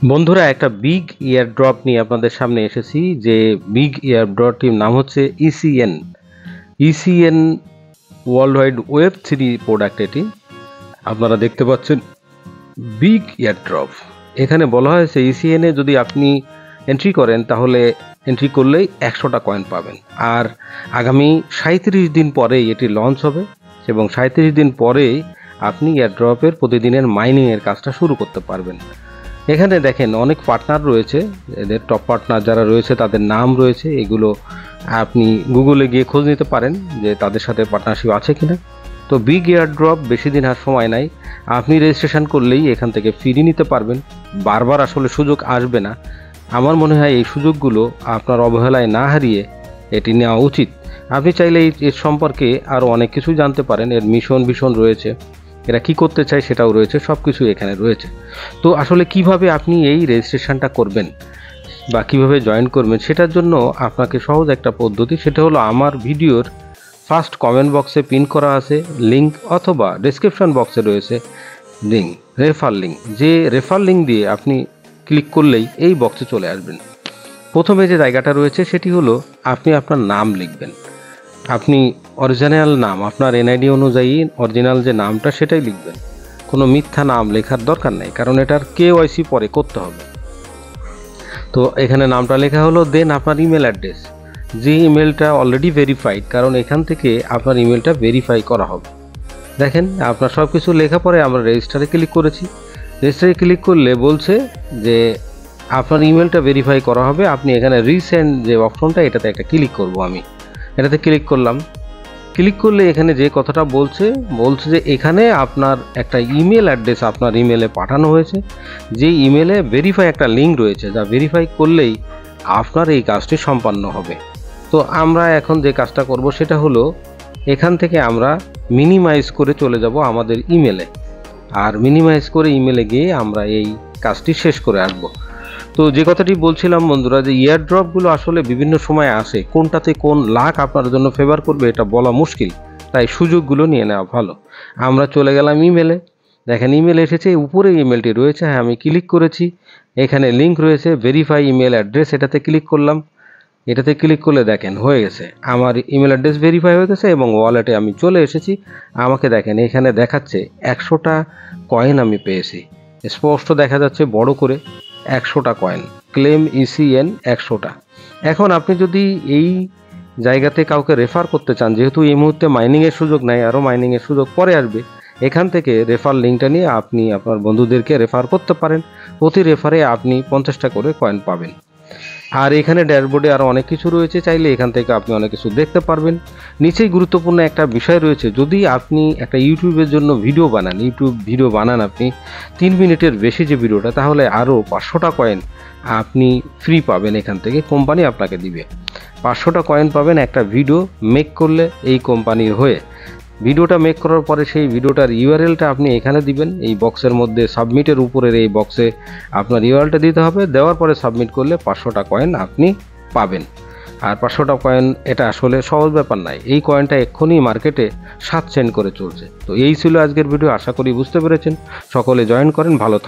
বন্ধুরা, একটা বিগ ইয়ার ড্রপ নিয়ে আপনাদের সামনে এসেছি। যে বিগ ইয়ার ড্রপটির নাম হচ্ছে ইসিএন ওয়ার্ল্ড ওয়াইড ওয়েব 3 প্রোডাক্ট। এটি আপনারা দেখতে পাচ্ছেন বিগ ইয়ার ড্রপ। এখানে বলা হয়েছে ইসিএনে যদি আপনি এন্ট্রি করেন তাহলে এন্ট্রি করলেই 100টা কয়েন পাবেন। আর আগামী 37 দিন পরেই এটি লঞ্চ হবে এবং 37 দিন পরেই আপনি ইয়ার ড্রপের প্রতিদিনের মাইনিংয়ের কাজটা শুরু করতে পারবেন। এখানে দেখেন অনেক পার্টনার রয়েছে, এদের টপ পার্টনার যারা রয়েছে তাদের নাম রয়েছে। এগুলো আপনি গুগলে গিয়ে খোঁজ নিতে পারেন যে তাদের সাথে পার্টনারশিপ আছে কিনা। তো বিগ এয়ার ড্রপ বেশি দিন আর সময় নাই, আপনি রেজিস্ট্রেশন করলেই এখান থেকে ফ্রি নিতে পারবেন। বারবার আসলে সুযোগ আসবে না। আমার মনে হয় এই সুযোগগুলো আপনার অবহেলায় না হারিয়ে এটি নেওয়া উচিত। আপনি চাইলে এর সম্পর্কে আরও অনেক কিছু জানতে পারেন। এর মিশন রয়েছে, এরা কি করতে চায় সেটাও রয়েছে, সব কিছু এখানে রয়েছে। তো আসলে কিভাবে আপনি এই রেজিস্ট্রেশনটা করবেন বা কিভাবে জয়েন করবেন সেটার জন্য আপনাকে সহজ একটা পদ্ধতি, সেটা হলো আমার ভিডিওর ফার্স্ট কমেন্ট বক্সে পিন করা আছে লিঙ্ক, অথবা ডেসক্রিপশন বক্সে রয়েছে লিঙ্ক, রেফার লিঙ্ক। যে রেফার লিঙ্ক দিয়ে আপনি ক্লিক করলেই এই বক্সে চলে আসবেন। প্রথমে যে জায়গাটা রয়েছে সেটি হলো আপনি আপনার নাম লিখবেন। আপনি অরিজিনাল নাম, আপনার এনআইডি অনুযায়ী অরিজিনাল যে নামটা সেটাই লিখবেন। কোনো মিথ্যা নাম লেখার দরকার নেই, কারণ এটার কেওয়াইসি পরে করতে হবে। তো এখানে নামটা লেখা হলো, দেন আপনার ইমেল অ্যাড্রেস, যে ইমেলটা অলরেডি ভেরিফাইড, কারণ এখান থেকে আপনার ইমেলটা ভেরিফাই করা হবে। দেখেন আপনার সব কিছু লেখা পরে আমরা রেজিস্টারে ক্লিক করেছি। রেজিস্টারে ক্লিক করলে বলছে যে আপনার ইমেলটা ভেরিফাই করা হবে। আপনি এখানে রিসেন্ড যে অপশনটা, এটাতে একটা ক্লিক করব। আমি এটাতে ক্লিক করলাম। ক্লিক করলে এখানে যে কথাটা বলছে যে এখানে আপনার একটা ইমেল অ্যাড্রেস আপনার ইমেলে পাঠানো হয়েছে, যে ইমেলে ভেরিফাই একটা লিঙ্ক রয়েছে, যা ভেরিফাই করলেই আপনার এই কাজটি সম্পন্ন হবে। তো আমরা এখন যে কাজটা করব সেটা হলো এখান থেকে আমরা মিনিমাইজ করে চলে যাব আমাদের ইমেলে, আর মিনিমাইজ করে ইমেলে গিয়ে আমরা এই কাজটি শেষ করে আসব। তো যে কথাটি বলছিলাম বন্ধুরা, যে ইয়ার ড্রপগুলো আসলে বিভিন্ন সময় আসে, কোনটাতে কোন লাক আপনার জন্য ফেভার করবে এটা বলা মুশকিল, তাই সুযোগগুলো নিয়ে নেওয়া ভালো। আমরা চলে গেলাম ইমেলে। দেখেন ইমেল এসেছে, উপরে ইমেলটি রয়েছে, হ্যাঁ আমি ক্লিক করেছি। এখানে লিঙ্ক রয়েছে ভেরিফাই ইমেল অ্যাড্রেস, এটাতে ক্লিক করলাম। এটাতে ক্লিক করলে দেখেন হয়ে গেছে, আমার ইমেল অ্যাড্রেস ভেরিফাই হয়ে গেছে এবং ওয়ালেটে আমি চলে এসেছি। আমাকে দেখেন এখানে দেখাচ্ছে 100টা কয়েন আমি পেয়েছি, স্পষ্ট দেখা যাচ্ছে বড় করে 100টা কয়েন, ক্লেম ইসিএন 100টা। এখন আপনি যদি এই জায়গাতে কাউকে রেফার করতে চান, যেহেতু এই মুহূর্তে মাইনিংয়ের সুযোগ নাই, আরও মাইনিংয়ের সুযোগ পরে আসবে, এখান থেকে রেফার লিঙ্কটা নিয়ে আপনি আপনার বন্ধুদেরকে রেফার করতে পারেন। প্রতি রেফারে আপনি 50টা করে কয়েন পাবেন। আর এখানে ড্যাশবোর্ডে আরও অনেক কিছু রয়েছে, চাইলে এখান থেকে আপনি অনেক কিছু দেখতে পারবেন। নিচেই গুরুত্বপূর্ণ একটা বিষয় রয়েছে, যদি আপনি একটা ইউটিউবের জন্য ভিডিও বানান আপনি 3 মিনিটের বেশি যে ভিডিওটা, তাহলে আরও 500টা কয়েন আপনি ফ্রি পাবেন। এখান থেকে কোম্পানি আপনাকে দিবে 500টা কয়েন পাবেন একটা ভিডিও মেক করলে এই কোম্পানির হয়ে। ভিডিওটা মেক করার পরে সেই ভিডিওটার ইউআরএলটা আপনি এখানে দিবেন, এই বক্সের মধ্যে সাবমিটের উপরের এই বক্সে আপনার ইউআরএলটা দিতে হবে। দেওয়ার পরে সাবমিট করলে 500টা কয়েন আপনি পাবেন। আর 500টা কয়েন এটা আসলে সহজ ব্যাপার নাই, এই কয়েনটা এক্ষুনি মার্কেটে 7 সেন্ট করে চলছে। তো এই ছিল আজকের ভিডিও, আশা করি বুঝতে পেরেছেন। সকলে জয়েন করেন, ভালো থাকুন।